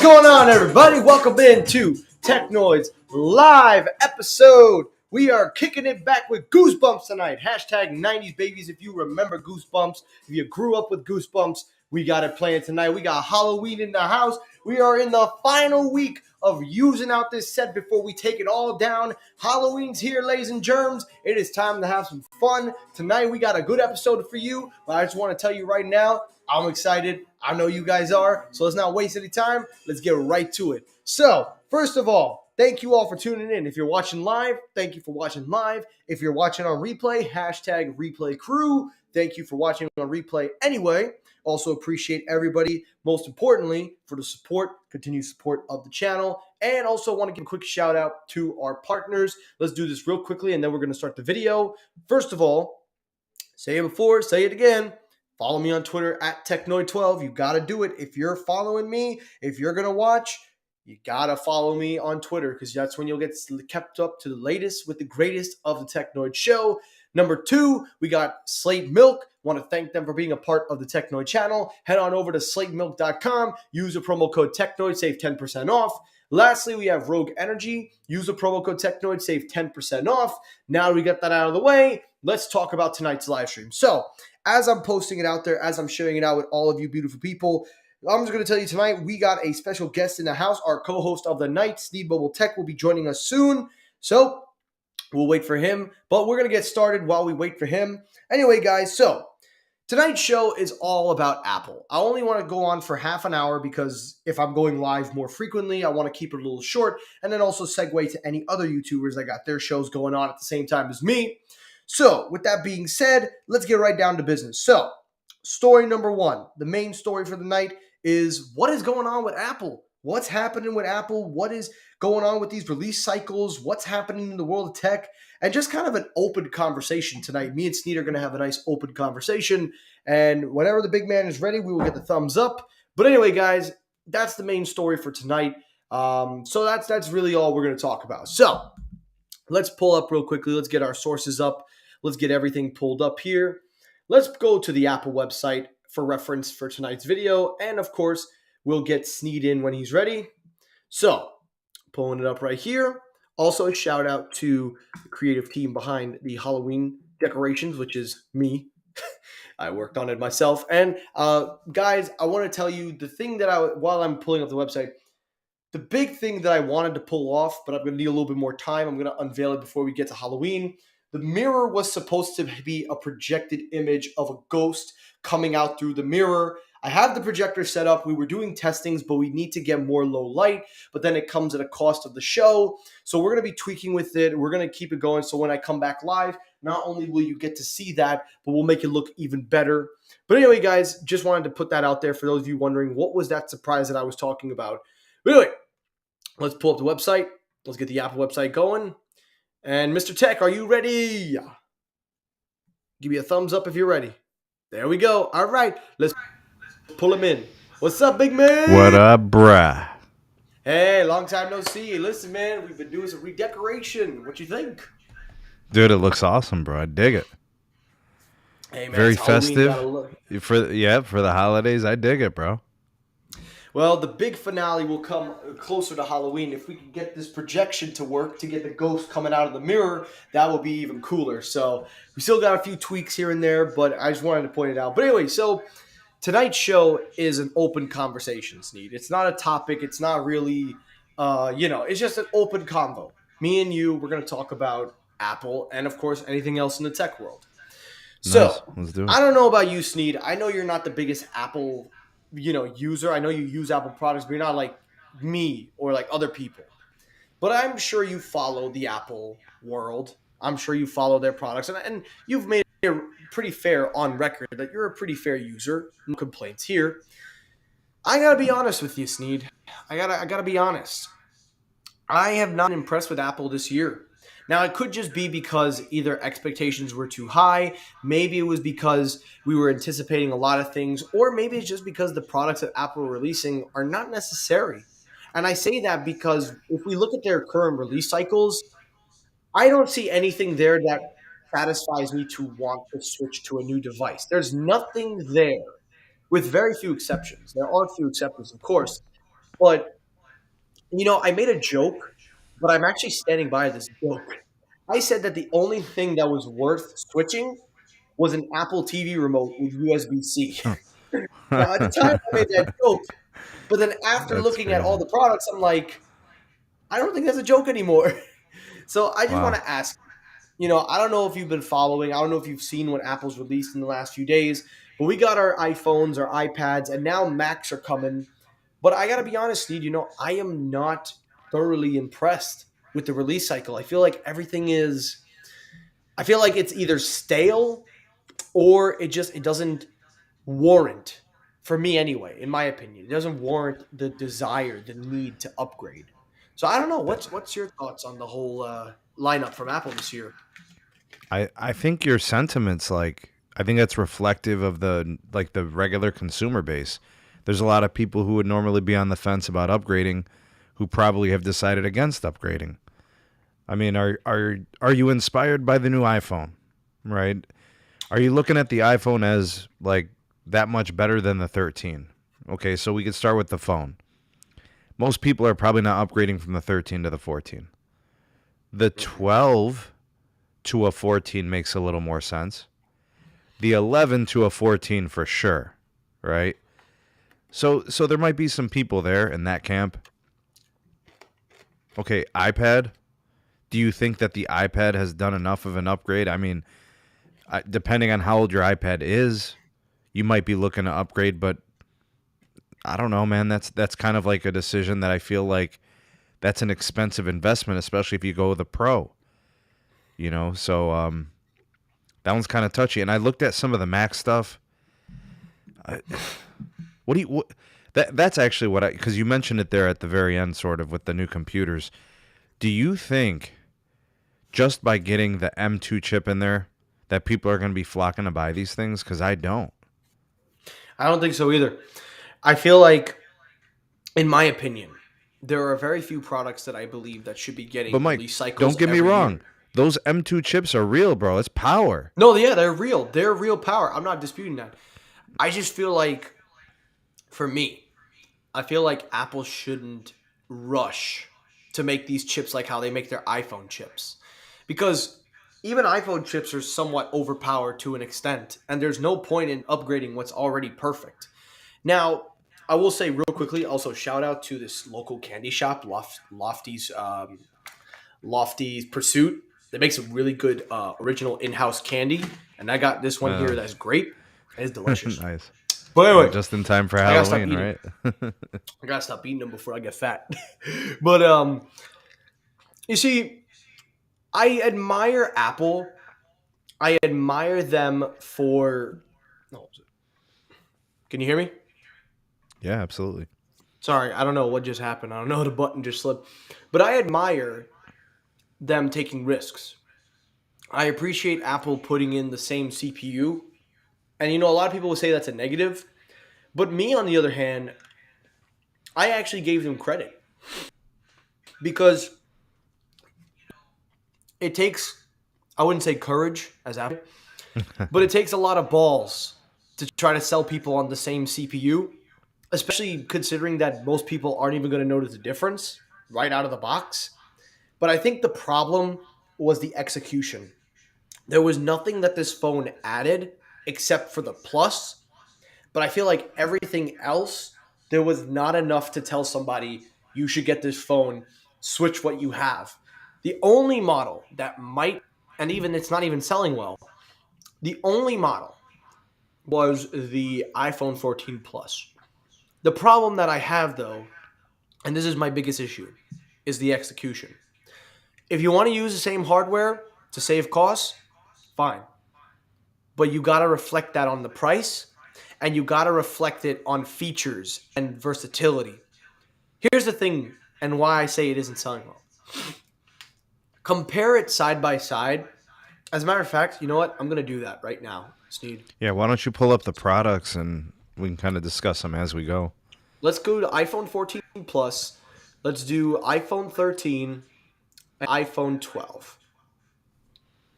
going on, everybody? Welcome into Technoid's live episode. We are kicking it back with Goosebumps tonight. Hashtag 90s babies. If you remember Goosebumps, if you grew up with Goosebumps, we got it playing tonight. We got Halloween in the house. We are in the final week of using out this set before we take it all down. Halloween's here, ladies and germs. It is time to have some fun. Tonight, we got a good episode for you, but I just want to tell you right now, I'm excited. I know you guys are, so let's not waste any time. Let's get right to it. So, first of all, thank you all for tuning in. If you're watching live, thank you for watching live. If you're watching on replay, hashtag replay crew. Thank you for watching on replay anyway. Also appreciate everybody, most importantly, for the support, continued support of the channel. And also want to give a quick shout out to our partners. Let's do this real quickly, and then we're going to start the video. First of all, say it before, say it again. Follow me on Twitter at Technoid12. You got to do it. If you're following me, if you're going to watch, you got to follow me on Twitter because that's when you'll get kept up to the latest with the greatest of the Technoid show. Number 2, we got Slate Milk. Want to thank them for being a part of the Technoid channel. Head on over to slatemilk.com. Use the promo code Technoid. Save 10% off. Lastly, we have Rogue Energy. Use the promo code Technoid. Save 10% off. Now we got that out of the way, let's talk about tonight's live stream. So, as I'm posting it out there, as I'm sharing it out with all of you beautiful people, I'm just going to tell you tonight, we got a special guest in the house. Our co-host of the night, Steve Mobile Tech, will be joining us soon. So, we'll wait for him, but we're going to get started while we wait for him. Anyway, guys, so tonight's show is all about Apple. I only want to go on for half an hour because if I'm going live more frequently, I want to keep it a little short and then also segue to any other YouTubers that got their shows going on at the same time as me. So, with that being said, let's get right down to business. So, story number 1, the main story for the night is what is going on with Apple? What's happening with Apple? What is going on with these release cycles? What's happening in the world of tech? And just kind of an open conversation tonight. Me and Sneed are going to have a nice open conversation. And whenever the big man is ready, we will get the thumbs up. But anyway, guys, that's the main story for tonight. So that's really all we're going to talk about. So let's pull up real quickly. Let's get our sources up. Let's get everything pulled up here. Let's go to the Apple website for reference for tonight's video. And of course, we'll get Sneed in when he's ready. So, pulling it up right here. Also, a shout out to the creative team behind the Halloween decorations, which is me. I worked on it myself. And guys, I want to tell you the thing that while I'm pulling up the website, the big thing that I wanted to pull off, but I'm going to need a little bit more time. I'm going to unveil it before we get to Halloween. The mirror was supposed to be a projected image of a ghost coming out through the mirror. I have the projector set up. We were doing testings, but we need to get more low light. But then it comes at a cost of the show. So we're going to be tweaking with it. We're going to keep it going. So when I come back live, not only will you get to see that, but we'll make it look even better. But anyway, guys, just wanted to put that out there for those of you wondering, what was that surprise that I was talking about? But anyway, let's pull up the website. Let's get the Apple website going. And Mr. Tech, are you ready? Give me a thumbs up if you're ready. There we go. All right, let's pull him in. What's up, big man? What up, bruh? Hey, long time no see. Listen, man, we've been doing some redecoration. What you think? Dude, it looks awesome, bro. I dig it. Hey, man, very festive. For the holidays, I dig it, bro. Well, the big finale will come closer to Halloween. If we can get this projection to work to get the ghost coming out of the mirror, that will be even cooler. So we still got a few tweaks here and there, but I just wanted to point it out. But anyway, so tonight's show is an open conversation, Sneed. It's not a topic. It's not really, it's just an open convo. Me and you, we're going to talk about Apple and, of course, anything else in the tech world. So, nice. Let's do it. I don't know about you, Sneed. I know you're not the biggest Apple user. I know you use Apple products, but you're not like me or like other people. But I'm sure you follow the Apple world. I'm sure you follow their products, and you've made it pretty fair on record that you're a pretty fair user. No complaints here. I gotta be honest with you, Sneed. I gotta be honest. I have not been impressed with Apple this year. Now, it could just be because either expectations were too high, maybe it was because we were anticipating a lot of things, or maybe it's just because the products that Apple are releasing are not necessary. And I say that because if we look at their current release cycles, I don't see anything there that satisfies me to want to switch to a new device. There's nothing there, with very few exceptions. There are a few exceptions, of course, but I made a joke, but I'm actually standing by this joke. I said that the only thing that was worth switching was an Apple TV remote with USB-C. Now, at the time, I made that joke, but then after That's looking at all crazy. the products, I'm like, I don't think that's a joke anymore. So I just want Wow. to ask, I don't know if you've been following, I don't know if you've seen what Apple's released in the last few days, but we got our iPhones, our iPads, and now Macs are coming. But I got to be honest, Steve, I am not thoroughly impressed with the release cycle. I feel like it's either stale or it doesn't warrant, for me anyway, in my opinion, it doesn't warrant the desire, the need to upgrade. So I don't know. That- What's your thoughts on the whole lineup from Apple this year? I think your sentiments I think that's reflective of the regular consumer base. There's a lot of people who would normally be on the fence about upgrading who probably have decided against upgrading. I mean, are you inspired by the new iPhone? Right? Are you looking at the iPhone as like that much better than the 13? Okay, so we could start with the phone. Most people are probably not upgrading from the 13 to the 14. The 12 to a 14 makes a little more sense. The 11 to a 14 for sure, right? So there might be some people there in that camp. Okay, iPad. Do you think that the iPad has done enough of an upgrade? I mean, depending on how old your iPad is, you might be looking to upgrade, but I don't know, man. That's kind of like a decision that I feel like that's an expensive investment, especially if you go with a Pro. So that one's kind of touchy. And I looked at some of the Mac stuff. I, what do you what, that's actually what I because you mentioned it there at the very end, sort of with the new computers. Do you think just by getting the M2 chip in there that people are going to be flocking to buy these things? Because I don't. I don't think so either. I feel like, in my opinion, there are very few products that I believe that should be But getting Mike, release cycles don't get me every year. wrong. Those M2 chips are real, bro. It's power. No, yeah, they're real. They're real power. I'm not disputing that. I just feel like, for me, I feel like Apple shouldn't rush to make these chips like how they make their iPhone chips. Because even iPhone chips are somewhat overpowered to an extent, and there's no point in upgrading what's already perfect. Now, I will say real quickly, also shout out to this local candy shop, Lofty's Pursuit. They make some really good original in-house candy, and I got this one here Uh, that's grape. It's delicious. nice. But Yeah, anyway, just in time for I gotta stop Halloween, eating. right? I gotta stop eating them before I get fat. But you see, I admire Apple. I admire them for. Oh, can you hear me? Yeah, absolutely. Sorry, I don't know what just happened. I don't know, the button just slipped. But I admire them taking risks. I appreciate Apple putting in the same CPU. And a lot of people will say that's a negative. But me, on the other hand, I actually gave them credit because it takes, I wouldn't say courage as Apple, but it takes a lot of balls to try to sell people on the same CPU, especially considering that most people aren't even going to notice the difference right out of the box. But I think the problem was the execution. There was nothing that this phone added except for the plus, but I feel like everything else, there was not enough to tell somebody you should get this phone, switch what you have. The only model that might, and even it's not even selling well, the only model was the iPhone 14 Plus. The problem that I have, though, and this is my biggest issue, is the execution. If you want to use the same hardware to save costs, fine. But you got to reflect that on the price, and you got to reflect it on features and versatility. Here's the thing, and why I say it isn't selling well. Compare it side by side. As a matter of fact, you know what? I'm going to do that right now, Sneed. Yeah, why don't you pull up the products and we can kind of discuss them as we go. Let's go to iPhone 14 Plus. Let's do iPhone 13 and iPhone 12.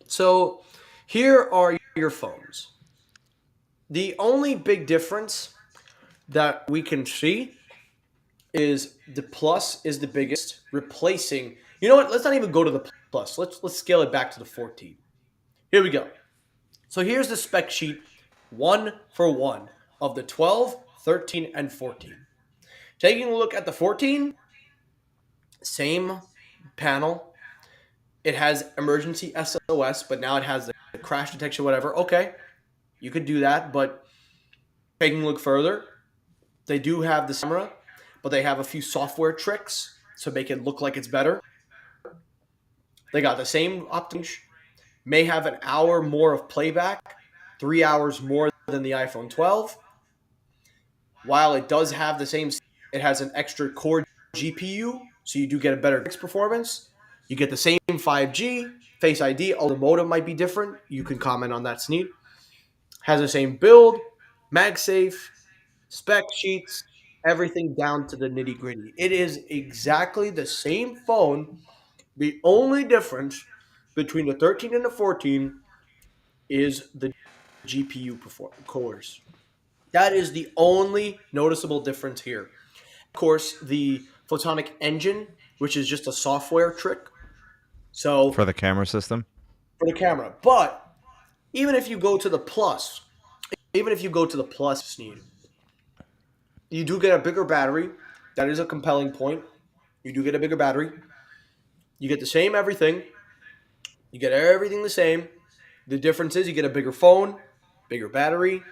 So here are your phones. The only big difference that we can see is the Plus is the biggest, replacing. You know what? Let's not even go to the Plus. Let's scale it back to the 14. Here we go. So here's the spec sheet, one for one, of the 12, 13, and 14. Taking a look at the 14, same panel. It has emergency SOS, but now it has the crash detection, whatever. Okay, you could do that, but taking a look further, they do have the camera, but they have a few software tricks to make it look like it's better. They got the same range, may have an hour more of playback, 3 hours more than the iPhone 12. While it does have the same, it has an extra core GPU, so you do get a better performance. You get the same 5G, Face ID, although the modem might be different. You can comment on that, Sneed. Has the same build, MagSafe, spec sheets, everything down to the nitty gritty. It is exactly the same phone. The only difference between the 13 and the 14 is the GPU cores. That is the only noticeable difference here. Of course, the photonic engine, which is just a software trick. So For the camera system? for the camera, but even if you go to the plus, Sneed, you do get a bigger battery. That is a compelling point. You do get a bigger battery. You get the same everything. You get everything the same. The difference is you get a bigger phone, bigger battery,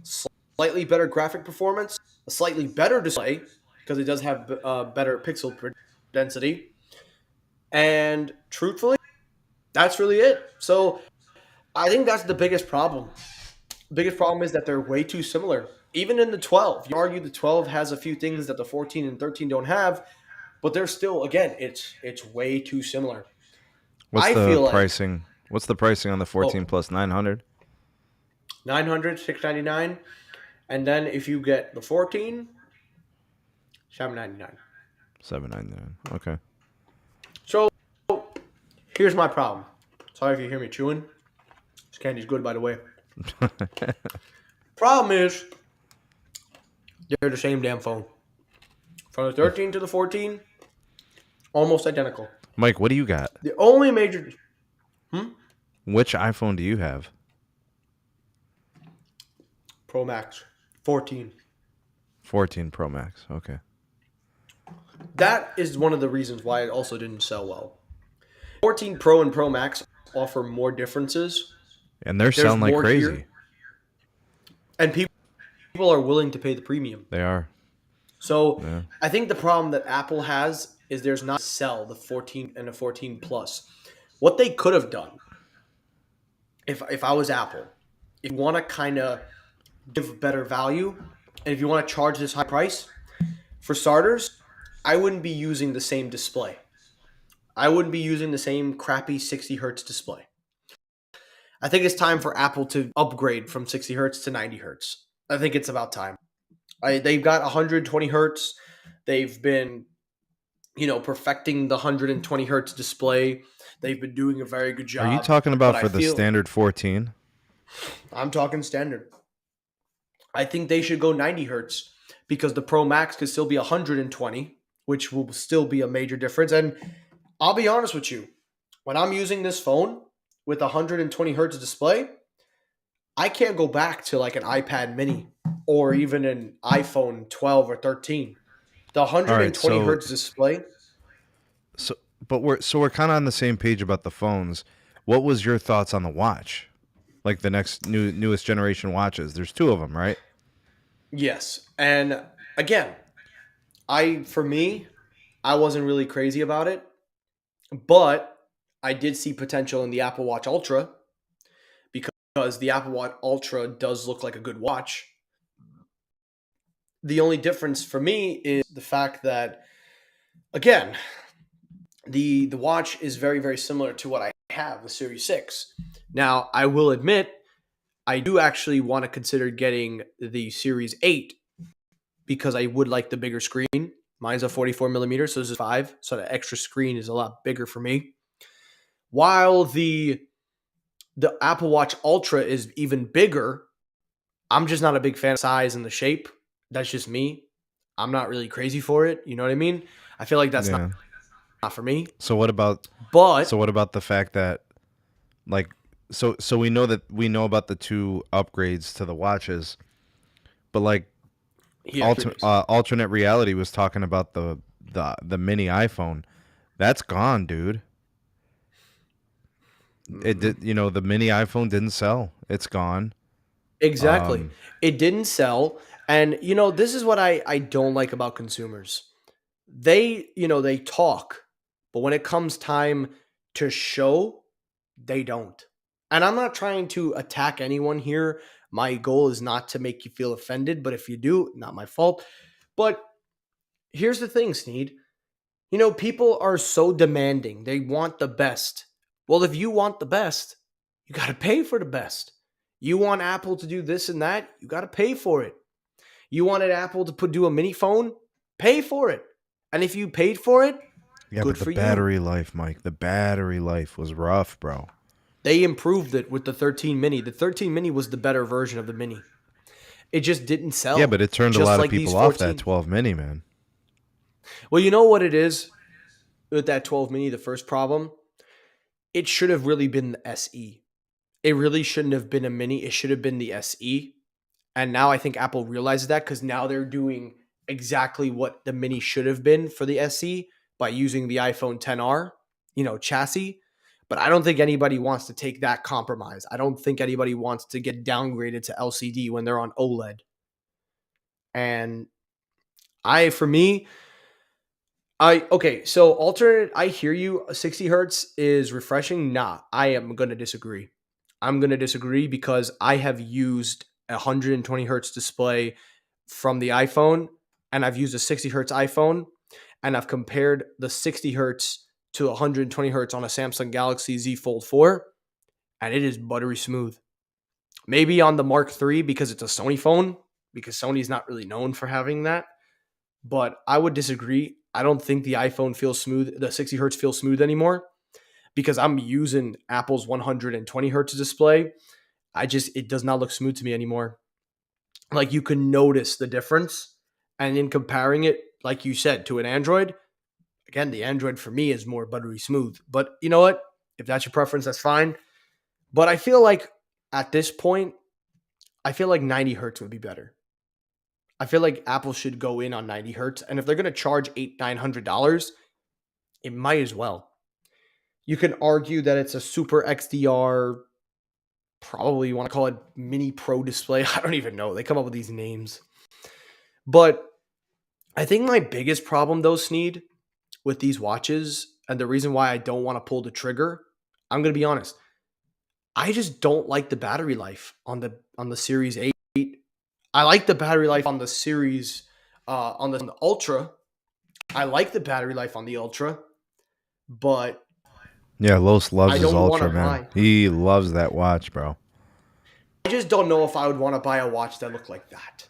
slightly better graphic performance, a slightly better display because it does have better pixel density. And truthfully, that's really it. So I think that's the biggest problem. The biggest problem is that they're way too similar. Even in the 12, you argue the 12 has a few things that the 14 and 13 don't have, but they're still, again, it's way too similar. What's I the feel like, pricing? What's the pricing on the 14 oh, plus 900? 900, 699, and then if you get the 14, 799. 799. Okay. So here's my problem. Sorry if you hear me chewing. This candy's good, by the way. Problem is, they're the same damn phone. From the 13 to the 14, almost identical. Mike, what do you got? The only major... Which iPhone do you have? Pro Max. 14. 14 Pro Max. Okay. That is one of the reasons why it also didn't sell well. 14 Pro and Pro Max offer more differences. And they're selling like crazy. Here, and people are willing to pay the premium. They are. So yeah. I think the problem that Apple has is there's not sell the 14 and the 14 Plus. What they could have done, if I was Apple, if you want to kind of give better value, and if you want to charge this high price, for starters, I wouldn't be using the same display. I wouldn't be using the same crappy 60 hertz display. I think it's time for Apple to upgrade from 60 hertz to 90 hertz. I think it's about time. They've got 120 hertz. They've been, perfecting the 120 hertz display. They've been doing a very good job. Are you talking about for the standard 14? I'm talking standard. I think they should go 90 hertz because the Pro Max could still be 120, which will still be a major difference. And I'll be honest with you, when I'm using this phone with 120 hertz display, I can't go back to like an iPad mini or even an iPhone 12 or 13. The 120 hertz display. But we're kind of on the same page about the phones. What was your thoughts on the watch? Like the next newest generation watches. There's two of them, right? Yes. And again, for me, I wasn't really crazy about it, but I did see potential in the Apple Watch Ultra because the Apple Watch Ultra does look like a good watch. The only difference for me is the fact that, again, the watch is very, very similar to what I have, the Series 6. Now, I will admit, I do actually want to consider getting the Series 8 because I would like the bigger screen. Mine's a 44 millimeter, so this is 5, so the extra screen is a lot bigger for me. While the Apple Watch Ultra is even bigger, I'm just not a big fan of size and the shape. That's just me. I'm not really crazy for it. You know what I mean? I feel like that's Yeah. not for me. So what about But so what about the fact that like so we know about the two upgrades to the watches, but like yeah, curious. alternate reality was talking about the mini iPhone. That's gone, dude. It Mhm. did, the mini iPhone didn't sell. It's gone. Exactly. Um, It didn't sell. And, this is what I don't like about consumers. They talk, but when it comes time to show, they don't. And I'm not trying to attack anyone here. My goal is not to make you feel offended, but if you do, not my fault. But here's the thing, Sneed. People are so demanding. They want the best. Well, if you want the best, you got to pay for the best. You want Apple to do this and that, you got to pay for it. You wanted Apple to do a mini phone, pay for it. And if you paid for it, yeah, good but the for you. battery life, Mike, the battery life was rough, bro. They improved it with the 13 mini. The 13 mini was the better version of the mini. It just didn't Yeah, sell, but it turned a just lot of like these people off that 14. 12 mini, man. Well, you know what it is with that 12 mini, the first problem? It should have really been the SE. It really shouldn't have been a mini. It should have been the SE. And now I think Apple realizes that because now they're doing exactly what the mini should have been for the SE by using the iPhone 10R, chassis. But I don't think anybody wants to take that compromise. I don't think anybody wants to get downgraded to LCD when they're on OLED. And for me, okay, so alternate, I hear you. 60 hertz is refreshing. Nah, I am going to disagree. I'm going to disagree because I have used a 120 hertz display from the iPhone and I've used a 60 hertz iPhone and I've compared the 60 hertz to 120 hertz on a Samsung Galaxy Z Fold 4 and it is buttery smooth. Maybe on the Mark III because it's a Sony phone, because Sony's not really known for having that. But I would disagree. I don't think the iPhone feels smooth, the 60 hertz feels smooth anymore because I'm using Apple's 120 hertz display. It does not look smooth to me anymore. Like you can notice the difference. And in comparing it, like you said, to an Android, again, the Android for me is more buttery smooth. But you know what? If that's your preference, that's fine. But I feel like at this point, I feel like 90 hertz would be better. I feel like Apple should go in on 90 hertz. And if they're going to charge $900, it might as well. You can argue that it's a super XDR, probably you want to call it mini pro display. I don't even know. They come up with these names. But I think my biggest problem though, Sneed, with these watches, and the reason why I don't want to pull the trigger, I'm gonna be honest. I just don't like the battery life on the Series 8. I like the battery life on the Series on the Ultra. I like the battery life on the Ultra, but Yeah, Los loves I his don't want to Ultra, man. buy. He loves that watch, bro. I just don't know if I would want to buy a watch that looked like that.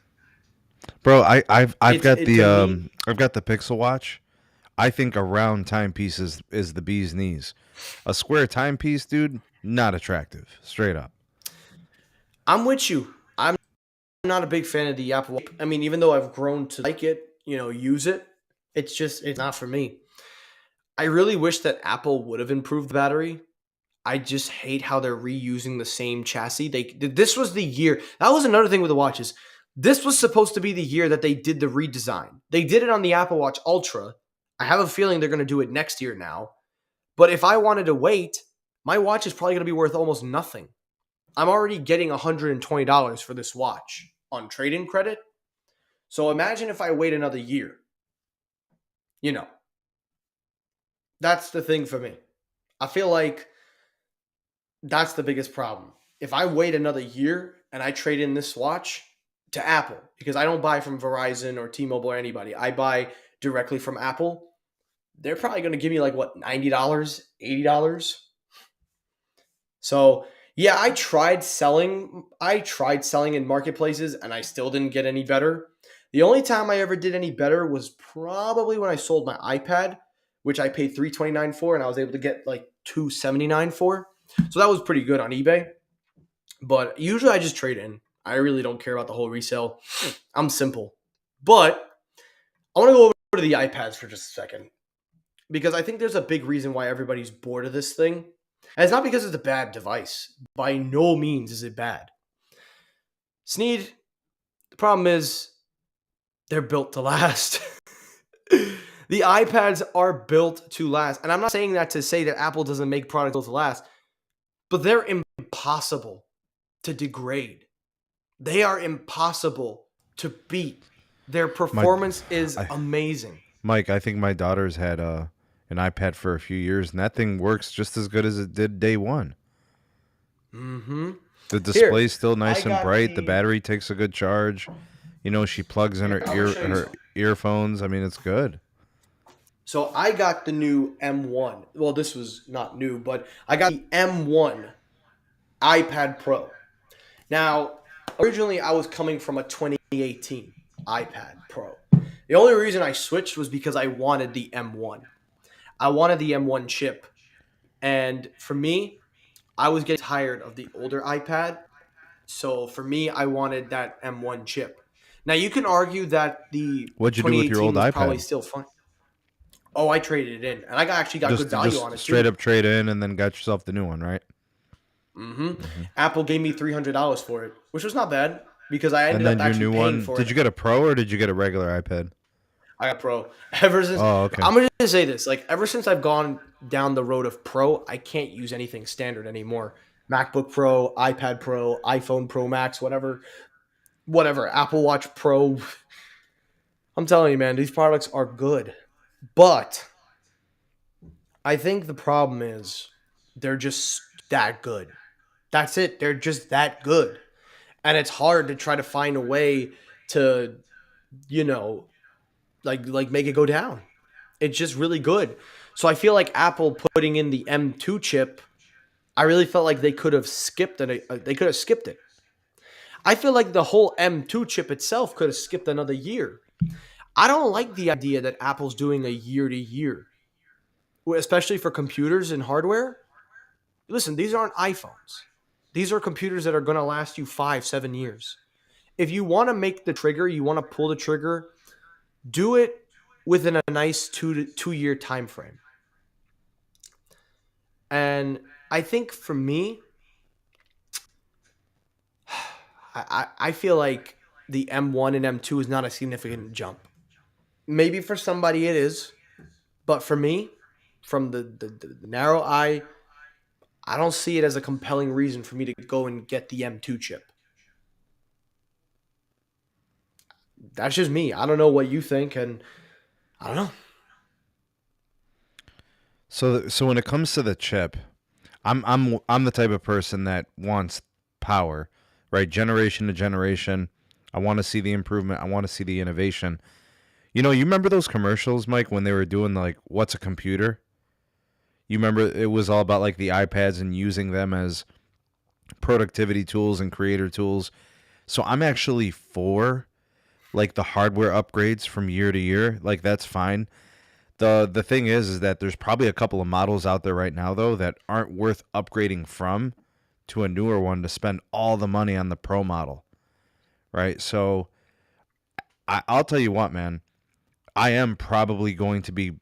Bro, I've It's got it to me. I've got the Pixel Watch. I think a round timepiece is the bee's knees. A square timepiece, dude, not attractive. Straight up. I'm with you. I'm not a big fan of the Apple Watch. I mean, even though I've grown to like it, use it, it's not for me. I really wish that Apple would have improved the battery. I just hate how they're reusing the same chassis. This was the year. That was another thing with the watches. This was supposed to be the year that they did the redesign. They did it on the Apple Watch Ultra. I have a feeling they're going to do it next year now. But if I wanted to wait, my watch is probably going to be worth almost nothing. I'm already getting $120 for this watch on trade-in credit. So imagine if I wait another year. You know, that's the thing for me. I feel like that's the biggest problem. If I wait another year and I trade in this watch to Apple, because I don't buy from Verizon or T-Mobile or anybody, I buy directly from Apple, they're probably going to give me like what, $90, $80. So, yeah, I tried selling in marketplaces and I still didn't get any better. The only time I ever did any better was probably when I sold my iPad, which I paid $329 for and I was able to get like $279 for. So that was pretty good on eBay. But usually I just trade in. I really don't care about the whole resale. I'm simple. But I want to go over to the iPads for just a second because I think there's a big reason why everybody's bored of this thing. And it's not because it's a bad device. By no means is it bad. Sneed, the problem is they're built to last. The iPads are built to last. And I'm not saying that to say that Apple doesn't make products built to last, but they're impossible to degrade. They are impossible to beat. Their My, performance is I, amazing. Mike, I think my daughter's had an iPad for a few years, and that thing works just as good as it did day one. Mm-hmm. The Here, display's still I nice and got bright. The the. battery takes a good charge. You know, she plugs in Here, I'm gonna show you her something. earphones. I mean, it's good. So I got the new M1. Well, this was not new, but I got the M1 iPad Pro. Now, originally I was coming from a 2018 iPad Pro. The only reason I switched was because I wanted the M1. I wanted the M1 chip. And for me, I was getting tired of the older iPad. So for me, I wanted that M1 chip. Now, you can argue that the What'd you do with your 2018 old was probably iPad? still fine. Oh, I traded it in, and actually got good value on Just it straight too. up trade in and then got yourself the new one, right? Hmm. Hmm. Apple gave me $300 for it, which was not bad because I And ended up then your actually new paying one, for did it. you get a Pro or did you get a regular iPad? I got Pro. Ever since Oh, okay. I'm gonna say this, like ever since I've gone down the road of Pro, I can't use anything standard anymore. MacBook Pro, iPad Pro, iPhone Pro Max, whatever. Apple Watch Pro. I'm telling you, man, these products are good, but I think the problem is they're just that good. That's it. They're just that good, and it's hard to try to find a way to, you know, like make it go down. It's just really good. So I feel like Apple putting in the M2 chip, I really felt like they could have skipped it. They could have skipped it. I feel like the whole M2 chip itself could have skipped another year. I don't like the idea that Apple's doing a year to year, especially for computers and hardware. Listen, these aren't iPhones. These are computers that are going to last you 5, 7 years. If you want to make the trigger, you want to pull the trigger, do it within a nice 2 year time frame. And I think for me, I feel like the M1 and M2 is not a significant jump. Maybe for somebody it is, but for me, from the narrow eye, I don't see it as a compelling reason for me to go and get the M2 chip. That's just me. I don't know what you think, and I don't know. So when it comes to the chip, I'm the type of person that wants power, right? Generation to generation. I want to see the improvement. I want to see the innovation. You know, you remember those commercials, Mike, when they were doing like what's a computer? You remember it was all about like the iPads and using them as productivity tools and creator tools. So I'm actually for like the hardware upgrades from year to year. Like that's fine. The thing is that there's probably a couple of models out there right now though that aren't worth upgrading from to a newer one to spend all the money on the pro model, right? So I'll tell you what, man, I am probably going to be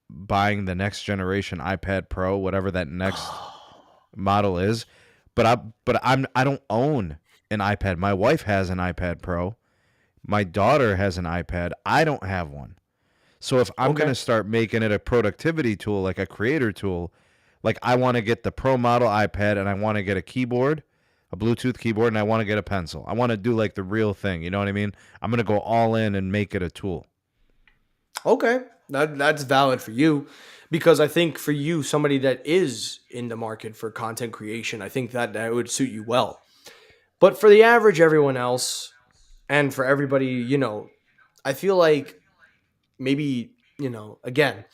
buying the next generation iPad Pro, whatever that next model is. But I don't own an iPad. My wife has an iPad Pro. My daughter has an iPad. I don't have one. So if I'm going Okay. to start making it a productivity tool, like a creator tool, like I want to get the Pro model iPad and I want to get a keyboard, a Bluetooth keyboard, and I want to get a pencil. I want to do like the real thing. You know what I mean? I'm going to go all in and make it a tool. Okay. That's valid for you because I think for you, somebody that is in the market for content creation, I think that would suit you well. But for the average everyone else, and for everybody, I feel like maybe, again,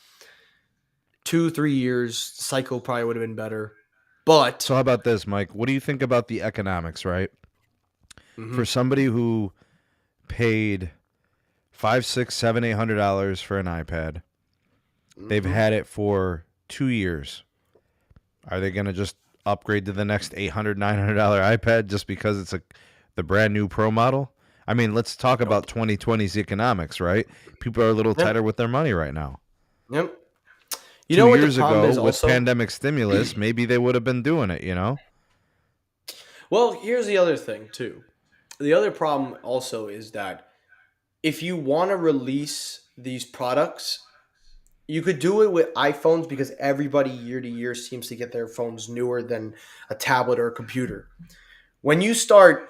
2, 3 years cycle probably would have been better. But So how about this, Mike? What do you think about the economics, right? For mhm, somebody who paid five, six, seven, $800 for an iPad, they've mhm. had it for 2 years. Are they going to just upgrade to the next $800, $900 iPad just because it's the brand new Pro model? I mean, let's talk about 2020's economics, right? People are a little Yep. tighter with their money right now. Yep. You Two know what the years problem ago, is with also? pandemic stimulus, maybe they would have been doing it, you know? Well, here's the other thing too. The other problem also is that if you want to release these products, you could do it with iPhones because everybody year to year seems to get their phones newer than a tablet or a computer. When you start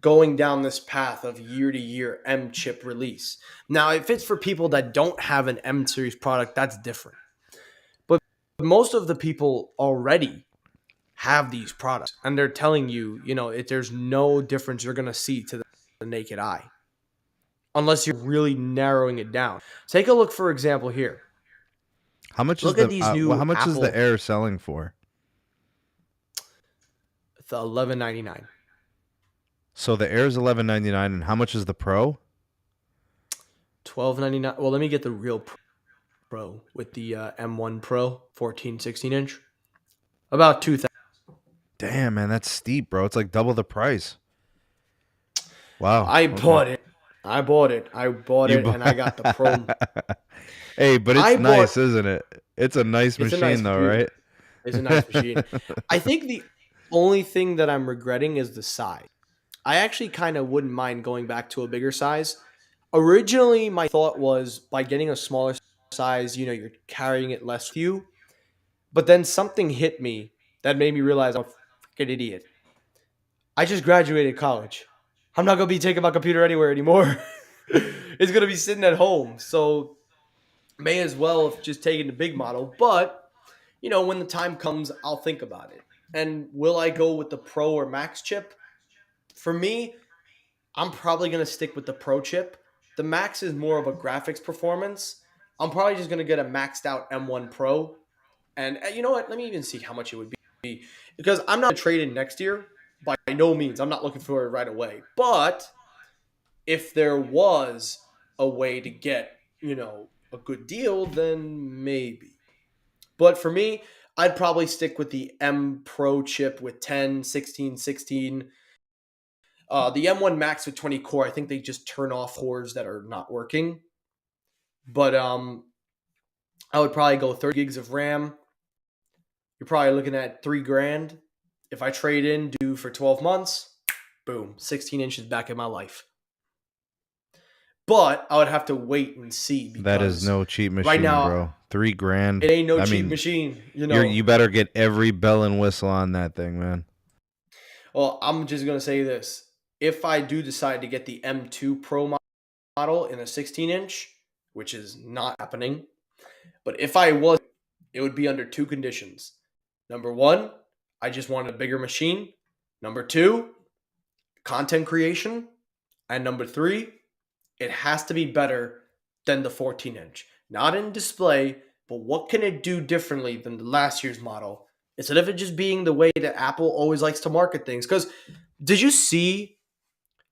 going down this path of year to year M chip release, now if it's for people that don't have an M series product, that's different. But most of the people already have these products and they're telling you, there's no difference you're going to see to the naked eye unless you're really narrowing it down. Take a look, for example, here. Look at these How new much is the Apple, Air selling for? the 1199. So the Air is 1199, and how much is the Pro? 1299. Well, let me get the real Pro with the M1 Pro 14, 16 inch. About 2000. Damn, man, that's steep, bro. It's like double the price. Wow. I Okay. bought it. I bought it. I bought You it bu- and I got the Pro. Hey, but I it's bought nice, isn't it? It's a nice It's a machine nice though, machine. right? It's a nice machine. I think the only thing that I'm regretting is the size. I actually kind of wouldn't mind going back to a bigger size. Originally, my thought was by getting a smaller size, you're carrying it less with you. But then something hit me that made me realize I'm a freaking idiot. I just graduated college. I'm not going to be taking my computer anywhere anymore. It's going to be sitting at home. So may as well have just taken the big model. But, when the time comes, I'll think about it. And will I go with the Pro or Max chip? For me, I'm probably going to stick with the Pro chip. The Max is more of a graphics performance. I'm probably just going to get a maxed out M1 Pro. And you know what? Let me even see how much it would be. Because I'm not trading next year. By no means. I'm not looking for it right away. But if there was a way to get, a good deal, then maybe. But for me, I'd probably stick with the M Pro chip with 10, 16, 16. The M1 Max with 20 core, I think they just turn off cores that are not working. But I would probably go 30 gigs of RAM. You're probably looking at $3,000. If I trade in, do for 12 months, boom, 16 inches back in my life. But I would have to wait and see That is because no cheap right machine, now bro. 3 grand. it ain't no I cheap mean, machine. you better get every bell and whistle on that thing, man. Well, I'm just gonna say this: if I do decide to get the M2 Pro model in a 16 inch, which is not happening, but if I was, it would be under two conditions. Number one, I just wanted a bigger machine. Number two, content creation. And number three, it has to be better than the 14 inch. Not in display, but what can it do differently than the last year's model? Instead of it just being the way that Apple always likes to market things. Because did you see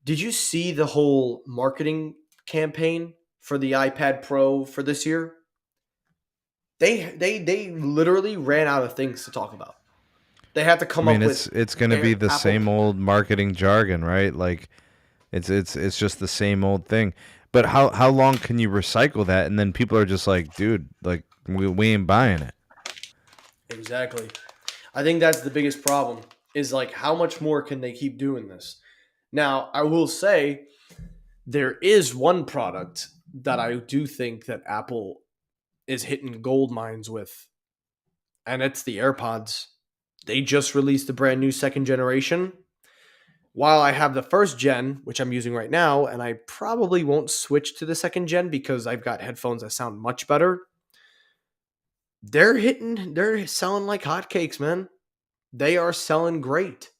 the whole marketing campaign for the iPad Pro for this year? They literally ran out of things to talk about. They had to I come mean, up with it's gonna be the Apple. same old marketing jargon, right? Like it's just the same old thing. But how long can you recycle that? And then people are just like, dude, like we ain't buying it. Exactly. I think that's the biggest problem is like how much more can they keep doing this? Now, I will say there is one product that I do think that Apple is hitting gold mines with, and it's the AirPods. They just released the brand new second generation. While I have the first gen, which I'm using right now, and I probably won't switch to the second gen because I've got headphones that sound much better, they're selling like hotcakes, man. They are selling great.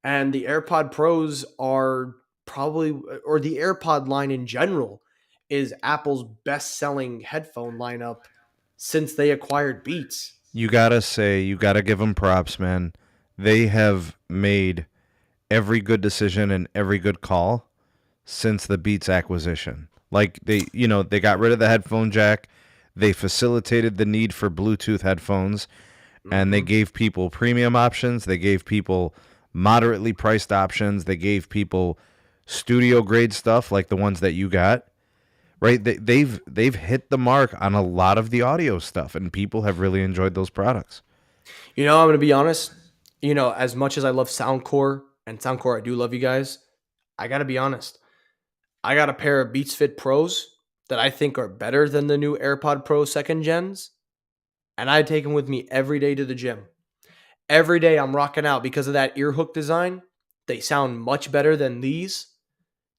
And the AirPod Pros are probably, or the AirPod line in general, is Apple's best selling headphone lineup since they acquired Beats. You gotta give them props, man. They have made every good decision and every good call since the Beats acquisition. Like they got rid of the headphone jack. They facilitated the need for Bluetooth headphones, and they Mm-hmm. gave people premium options. They gave people moderately priced options. They gave people studio grade stuff like the ones that you got, right? They've hit the mark on a lot of the audio stuff, and people have really enjoyed those products. I'm going to be honest. As much as I love Soundcore and Soundcore, I do love you guys. I got to be honest. I got a pair of Beats Fit Pros that I think are better than the new AirPod Pro second gens, and I take them with me every day to the gym. Every day I'm rocking out because of that ear hook design. They sound much better than these.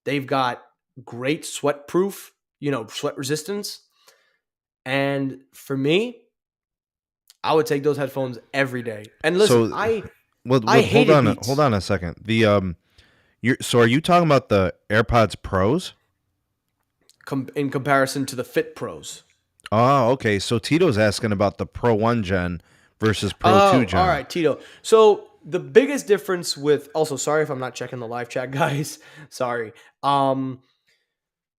They've got great sweat proof, sweat resistance. And for me, I would take those headphones every day. And listen, So, I hold hated on, hold Beats on a second. So are you talking about the AirPods Pros? in comparison to the Fit Pros. Oh, okay. So Tito's asking about the Pro 1 gen versus Pro 2 Oh, all gen. right, Tito. So the biggest difference with also sorry if I'm not checking the live chat, guys. Sorry. Um,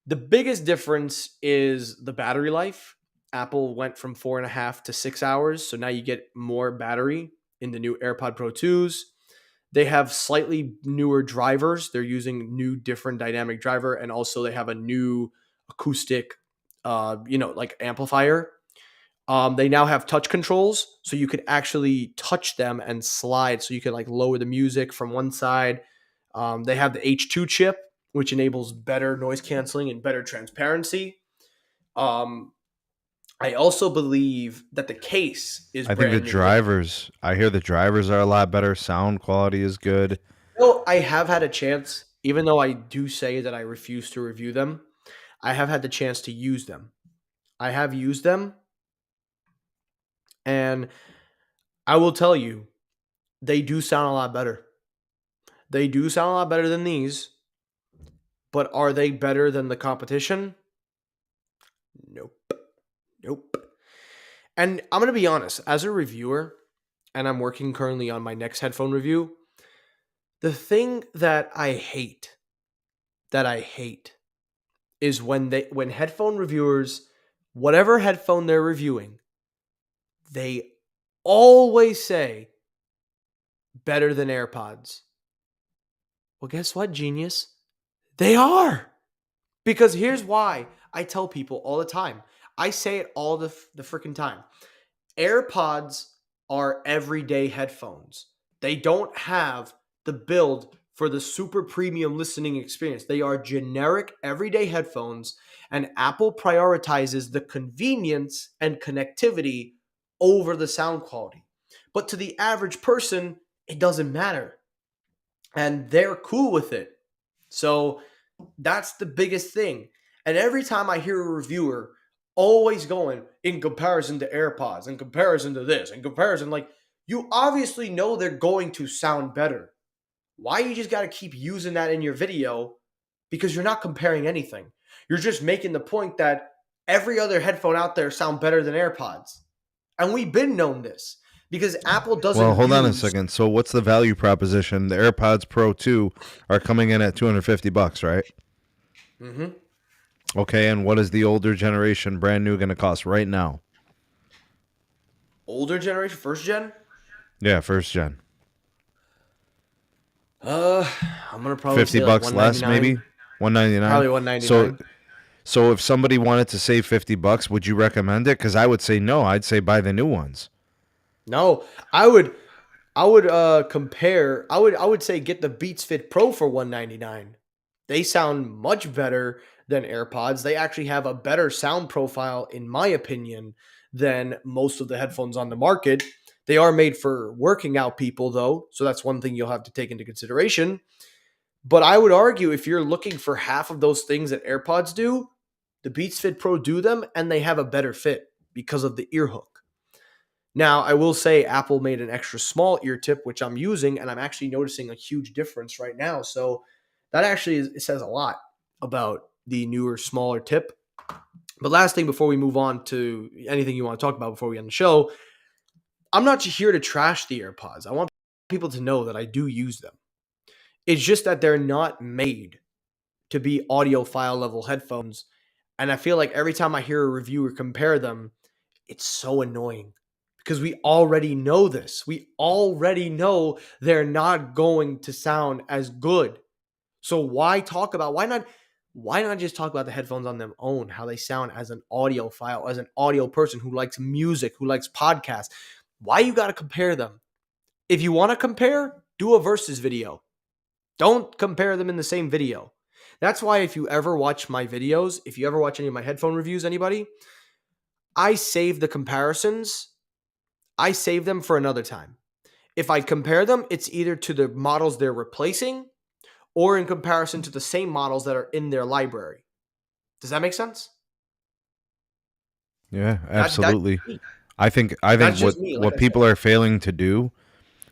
the biggest difference is the battery life. Apple went from 4.5 to 6 hours, so now you get more battery in the new AirPod Pro 2s. They have slightly newer drivers. They're using new, different dynamic driver, and also they have a new acoustic, like amplifier. They now have touch controls, so you could actually touch them and slide. So you could like lower the music from one side. They have the H2 chip, which enables better noise canceling and better transparency. Um, I also believe that the case is I think the brand new. drivers, I hear the drivers are a lot better. Sound quality is good. I have had a chance, even though I do say that I refuse to review them. I have had the chance to use them. I have used them, and I will tell you, they do sound a lot better. They do sound a lot better than these, but are they better than the competition? Nope. Nope. And I'm going to be honest, as a reviewer, and I'm working currently on my next headphone review, the thing that I hate is when headphone reviewers, whatever headphone they're reviewing, they always say better than AirPods. Well, guess what, genius? They are. Because here's why I tell people all the time. I say it all the freaking time. AirPods are everyday headphones. They don't have the build for the super premium listening experience. They are generic everyday headphones, and Apple prioritizes the convenience and connectivity over the sound quality. But to the average person, it doesn't matter. And they're cool with it. So that's the biggest thing. And every time I hear a reviewer always going in comparison to AirPods, in comparison to this, in comparison, like you obviously know they're going to sound better. Why you just got to keep using that in your video? Because you're not comparing anything. You're just making the point that every other headphone out there sound better than AirPods. And we've been known this because Apple Well, doesn't hold on a use. second. So what's the value proposition? The AirPods Pro 2 are coming in at $250, right? Mhm. Okay, and what is the older generation brand new going to cost right now? Older generation, first gen. Yeah, first gen. Uh, I'm gonna probably 50 say like bucks less 199. maybe? 199. Probably 199. So if somebody wanted to save 50 bucks, would you recommend it? Cuz I would say no. I'd say buy the new ones. No, I would compare. I would say get the Beats Fit Pro for 199. They sound much better than AirPods. They actually have a better sound profile in my opinion than most of the headphones on the market. They are made for working out people though, so that's one thing you'll have to take into consideration. But I would argue if you're looking for half of those things that AirPods do, the Beats Fit Pro do them and they have a better fit because of the ear hook. Now, I will say Apple made an extra small ear tip, which I'm using, and I'm actually noticing a huge difference right now. So that actually it says a lot about the newer, smaller tip. But last thing before we move on to anything you want to talk about before we end the show, I'm not here to trash the AirPods. I want people to know that I do use them. It's just that they're not made to be audiophile level headphones. And I feel like every time I hear a reviewer compare them, it's so annoying because we already know this. We already know they're not going to sound as good. So why not just talk about the headphones on their own, how they sound as an audiophile, as an audio person who likes music, who likes podcasts? Why you got to compare them? If you want to compare, do a versus video. Don't compare them in the same video. That's why if you ever watch my videos, if you ever watch any of my headphone reviews, anybody, I save the comparisons. I save them for another time. If I compare them, it's either to the models they're replacing or in comparison to the same models that are in their library. Does that make sense? Yeah, That's absolutely. me. I think That's what just me. Like what I said. people are failing to do,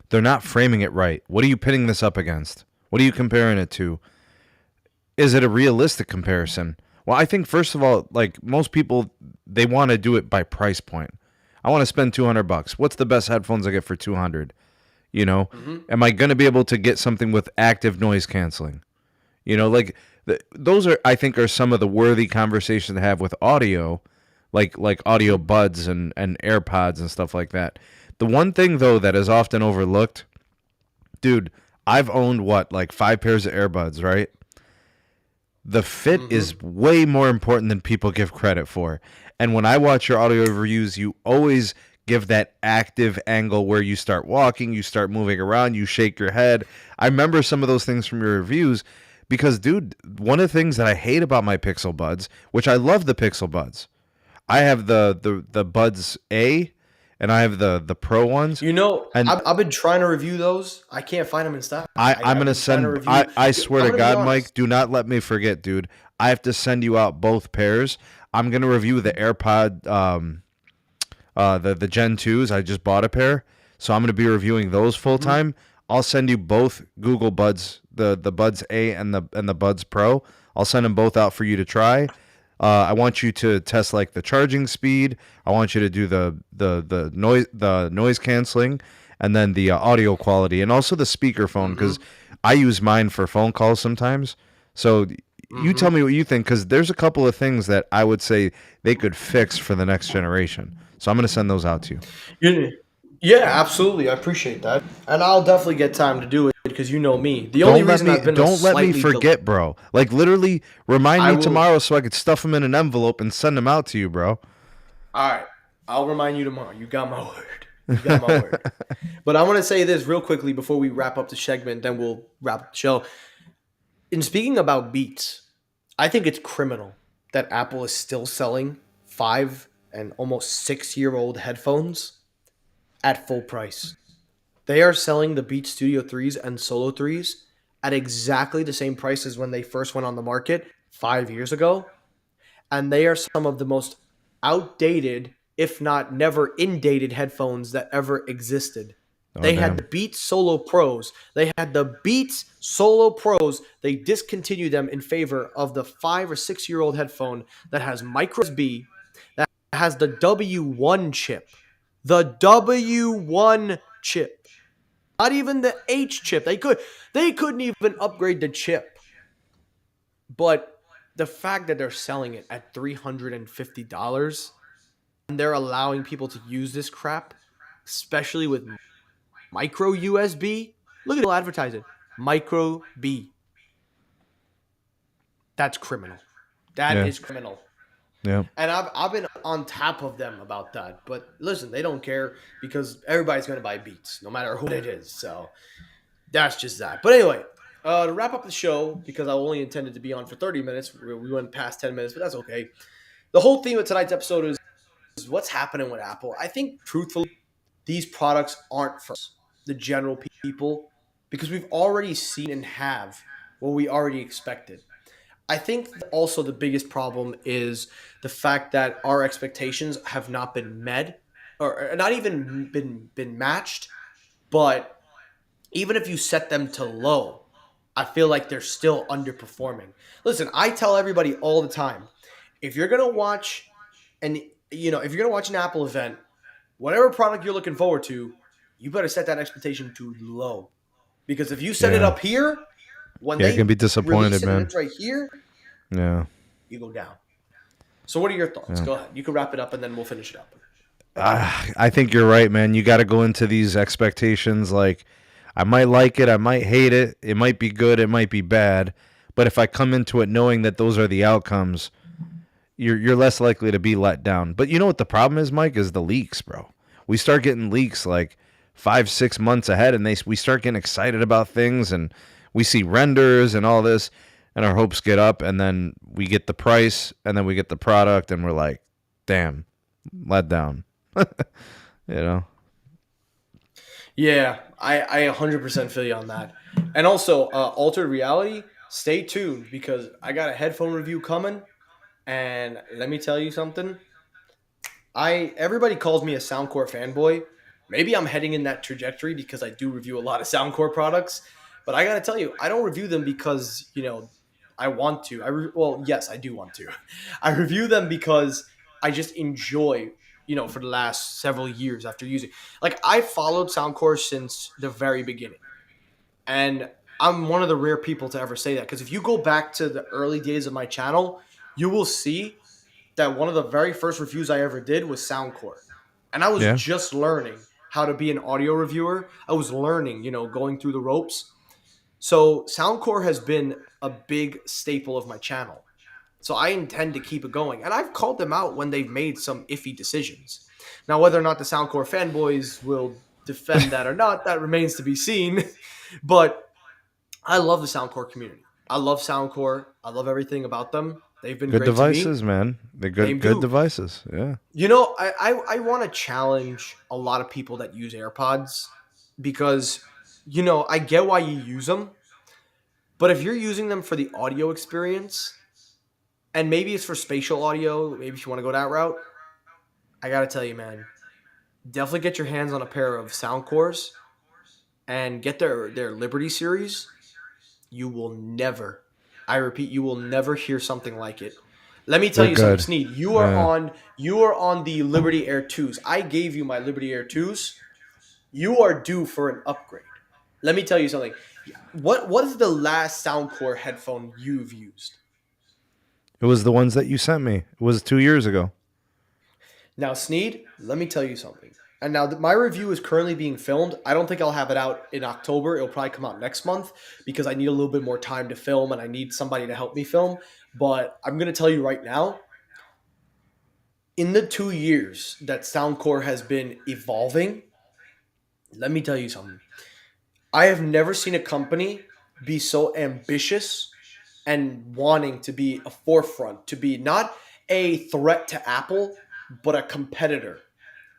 they're not framing it right. What are you pitting this up against? What are you comparing it to? Is it a realistic comparison? Well, I think first of all, like most people, they want to do it by price point. I want to spend $200. What's the best headphones I get for 200? You know, Mm-hmm. am I going to be able to get something with active noise canceling? Like those are, I think, are some of the worthy conversations to have with audio, like audio buds and AirPods and stuff like that. The one thing though that is often overlooked, dude, I've owned what, like 5 pairs of earbuds, right? The fit Mm-hmm. is way more important than people give credit for. And when I watch your audio reviews, you always give that active angle where you start walking, you start moving around, you shake your head. I remember some of those things from your reviews because, dude, one of the things that I hate about my Pixel Buds, which I love the Pixel Buds, I have the Buds A and I have the Pro ones. You know, And I've been trying to review those. I can't find them in stock. I'm I've gonna been trying to send. review. I swear I'm to gonna be God, honest. Mike, do not let me forget, dude. I have to send you out both pairs. I'm gonna review the AirPod, the Gen 2s. I just bought a pair, so I'm gonna be reviewing those full Mm-hmm. time. I'll send you both Google Buds, the Buds A and the Buds Pro. I'll send them both out for you to try. I want you to test like the charging speed. I want you to do the noise canceling, and then the audio quality, and also the speakerphone because Mm-hmm. I use mine for phone calls sometimes. So you Mm-hmm. tell me what you think because there's a couple of things that I would say they could fix for the next generation. So I'm gonna send those out to you. Yeah, yeah, absolutely. I appreciate that, and I'll definitely get time to do it because you know me. The only Don't let reason me I've been a don't let me slightly delayed, forget, bro. Like literally remind I me will. tomorrow so I could stuff them in an envelope and send them out to you, bro. All right, I'll remind you tomorrow. You got my word. You got my word. But I want to say this real quickly before we wrap up the segment, then we'll wrap up the show. In speaking about Beats, I think it's criminal that Apple is still selling 5 and almost 6 year old headphones at full price. They are selling the Beats Studio 3s and Solo 3s at exactly the same price as when they first went on the market 5 years ago. And they are some of the most outdated, if not never indated headphones that ever existed. Oh They had damn. the Beats Solo Pros. They had the Beats Solo Pros. They discontinued them in favor of the 5 or 6 year old headphone that has micro USB, that has the W1 chip. The W1 chip. Not even the H chip. They couldn't even upgrade the chip. But the fact that they're selling it at $350 and they're allowing people to use this crap, especially with micro USB, look at the advertising. Micro B. That's criminal. That Yeah. is criminal. Yeah. And I've been on top of them about that. But listen, they don't care because everybody's going to buy Beats, no matter who it is. So that's just that. But anyway, to wrap up the show, because I only intended to be on for 30 minutes, we went past 10 minutes, but that's okay. The whole theme of tonight's episode is what's happening with Apple. I think, truthfully, these products aren't for the general people because we've already seen and have what we already expected. I think also the biggest problem is the fact that our expectations have not been met or not even been matched, but even if you set them to low, I feel like they're still underperforming. Listen, I tell everybody all the time, if you're gonna watch and if you're gonna watch an Apple event, whatever product you're looking forward to, you better set that expectation to low. Because if you set it Yeah. up here, when Yeah. I can they be disappointed, release it and man. it's right here, Yeah. you go down. So what are your thoughts? Yeah. Go ahead. You can wrap it up and then we'll finish it up. I think you're right, man. You got to go into these expectations like I might like it, I might hate it, it might be good, it might be bad. But if I come into it knowing that those are the outcomes, you're less likely to be let down. But you know what the problem is, Mike, is the leaks, bro. We start getting leaks like 5 6 months ahead, and we start getting excited about things, and we see renders and all this, and our hopes get up, and then we get the price, and then we get the product, and we're like, damn, let down. You know? Yeah, I 100% feel you on that. And also, altered reality, stay tuned because I got a headphone review coming. And let me tell you something. Everybody calls me a Soundcore fanboy. Maybe I'm heading in that trajectory because I do review a lot of Soundcore products. But I gotta tell you, I don't review them because I want to. Well, yes, I do want to. I review them because I just enjoy. For the last several years after using, like I followed Soundcore since the very beginning, and I'm one of the rare people to ever say that because if you go back to the early days of my channel, you will see that one of the very first reviews I ever did was Soundcore. And I was Yeah. just learning how to be an audio reviewer. I was learning, going through the ropes. So Soundcore has been a big staple of my channel. So I intend to keep it going. And I've called them out when they've made some iffy decisions. Now, whether or not the Soundcore fanboys will defend that or not, that remains to be seen. But I love the Soundcore community. I love Soundcore. I love everything about them. They've been Good great to me. devices, man. They're Same good dude. devices. Yeah. I want to challenge a lot of people that use AirPods because, I get why you use them, but if you're using them for the audio experience, and maybe it's for spatial audio, maybe if you want to go that route, I got to tell you, man, definitely get your hands on a pair of Soundcores and get their Liberty series. You will never, I repeat, you will never hear something like it. Let me tell They're you something, good. Sneed. You are Yeah. on you are on the Liberty Air 2s. I gave you my Liberty Air 2s. You are due for an upgrade. Let me tell you something. What is the last Soundcore headphone you've used? It was the ones that you sent me. It was 2 years ago. Now, Sneed, let me tell you something. And now my review is currently being filmed. I don't think I'll have it out in October. It'll probably come out next month because I need a little bit more time to film and I need somebody to help me film. But I'm going to tell you right now, in the 2 years that Soundcore has been evolving, let me tell you something. I have never seen a company be so ambitious and wanting to be a forefront, to be not a threat to Apple, but a competitor.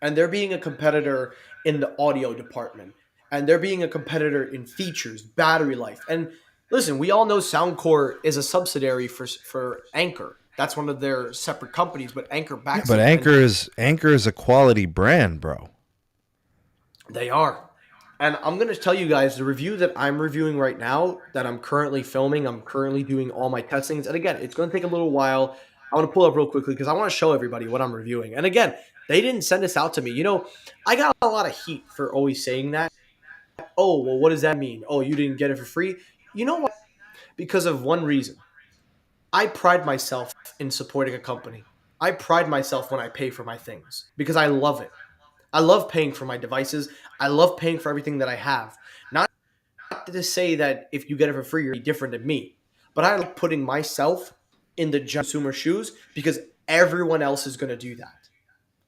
And they're being a competitor in the audio department. And they're being a competitor in features, battery life. And listen, we all know Soundcore is a subsidiary for Anchor. That's one of their separate companies, but Anchor Yeah, backs but them. And Anchor is a quality brand, bro. they are. And I'm going to tell you guys the review that I'm reviewing right now, that I'm currently filming, I'm currently doing all my testings. And again, it's going to take a little while. I want to pull up real quickly because I want to show everybody what I'm reviewing. And again, they didn't send this out to me. I got a lot of heat for always saying that. Oh, well, what does that mean? Oh, you didn't get it for free? You know what? Because of one reason. I pride myself in supporting a company. I pride myself when I pay for my things because I love it. I love paying for my devices. I love paying for everything that I have. Not to say that if you get it for free, you're different than me, but I like putting myself in the consumer shoes because everyone else is going to do that.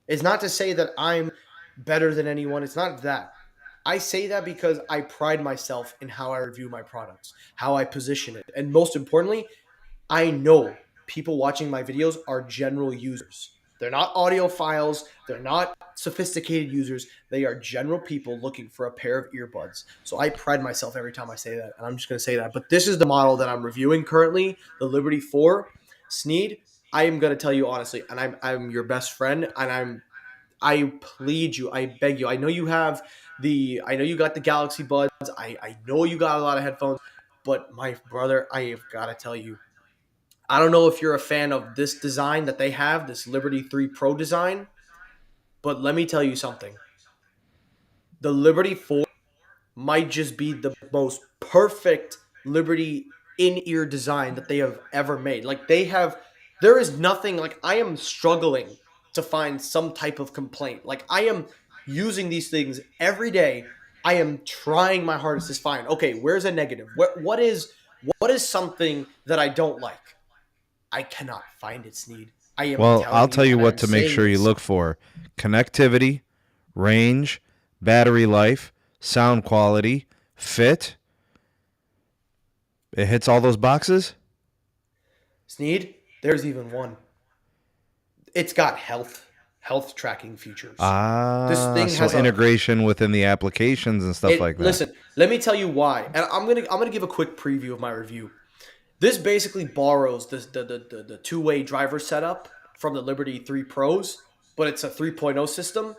It's not to say that I'm better than anyone. It's not that. I say that because I pride myself in how I review my products, how I position it, and most importantly, I know people watching my videos are general users. They're not audiophiles. They're not sophisticated users. They are general people looking for a pair of earbuds. So I pride myself every time I say that, and I'm just going to say that. But this is the model that I'm reviewing currently, the Liberty 4 Sneed. I am going to tell you honestly, and I'm your best friend, and I plead you, I beg you. I know you got the Galaxy Buds. I know you got a lot of headphones, but my brother, I have got to tell you, I don't know if you're a fan of this design that they have, this Liberty 3 Pro design, but let me tell you something. The Liberty 4 might just be the most perfect Liberty in-ear design that they have ever made. There is nothing, like I am struggling to find some type of complaint. Like I am using these things every day I am trying my hardest to find. Okay, where's a negative? What is something that I don't like? I cannot find it, Sneed. I am Well, I'll telling tell you, you and what I'm to make saying sure you this. look for: connectivity, range, battery life, sound quality, fit. It hits all those boxes. Sneed, there's even one. It's got health tracking features. This Ah, thing so has a integration within the applications and stuff like it. that. Listen, let me tell you why, and I'm gonna give a quick preview of my review. This basically borrows the two-way driver setup from the Liberty 3 Pros, but it's a 3.0 system.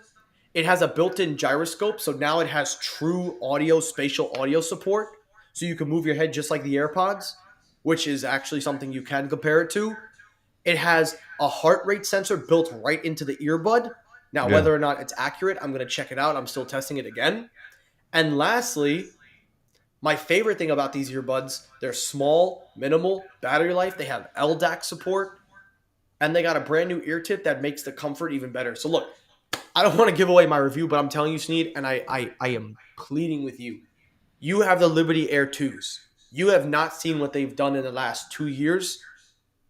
It has a built-in gyroscope, so now it has true audio, spatial audio support. So you can move your head just like the AirPods, which is actually something you can compare it to. It has a heart rate sensor built right into the earbud. Now, Yeah. whether or not it's accurate, I'm going to check it out. I'm still testing it again. And lastly, my favorite thing about these earbuds, they're small, minimal battery life. They have LDAC support, and they got a brand new ear tip that makes the comfort even better. So look, I don't want to give away my review, but I'm telling you, Sneed, and I am pleading with you. You have the Liberty Air 2s. You have not seen what they've done in the last 2 years.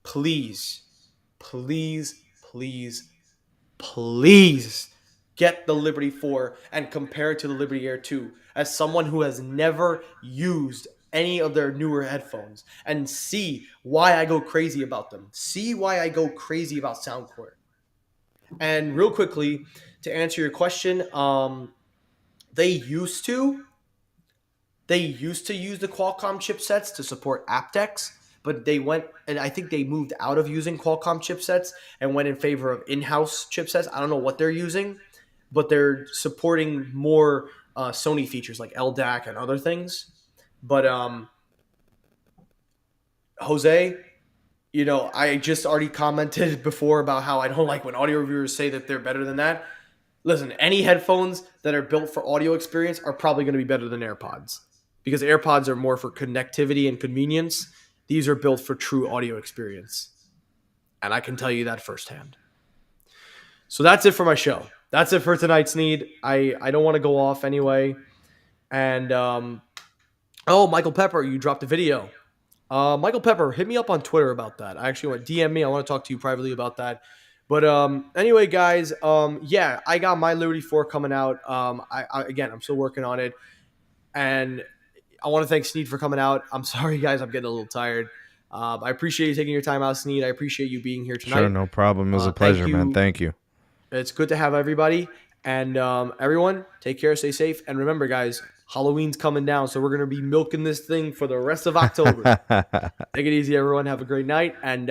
Please, please, please, please get the Liberty 4 and compare it to the Liberty Air 2 as someone who has never used any of their newer headphones and see why I go crazy about them. See why I go crazy about Soundcore. And real quickly, to answer your question, they used to they used to use the Qualcomm chipsets to support aptX, but they went and I think they moved out of using Qualcomm chipsets and went in favor of in-house chipsets. I don't know what they're using, but they're supporting more Sony features like LDAC and other things. But Jose, I just already commented before about how I don't like when audio reviewers say that they're better than that. Listen, any headphones that are built for audio experience are probably going to be better than AirPods because AirPods are more for connectivity and convenience. These are built for true audio experience. And I can tell you that firsthand. So that's it for my show. That's it for tonight's need. I don't want to go off anyway. And oh, Michael Pepper, you dropped a video. Michael Pepper, hit me up on Twitter about that. I actually want DM me. I want to talk to you privately about that. But anyway, guys, yeah, I got my Liberty 4 coming out. Again, I'm still working on it, and I want to thank Sneed for coming out. I'm sorry, guys, I'm getting a little tired. I appreciate you taking your time out, Sneed. I appreciate you being here Sure, tonight. no problem. It was a Thank pleasure, man. you. Thank you. It's good to have everybody, and everyone, take care, stay safe, and remember, guys, Halloween's coming down, so we're gonna be milking this thing for the rest of October. Take it easy, everyone. Have a great night, and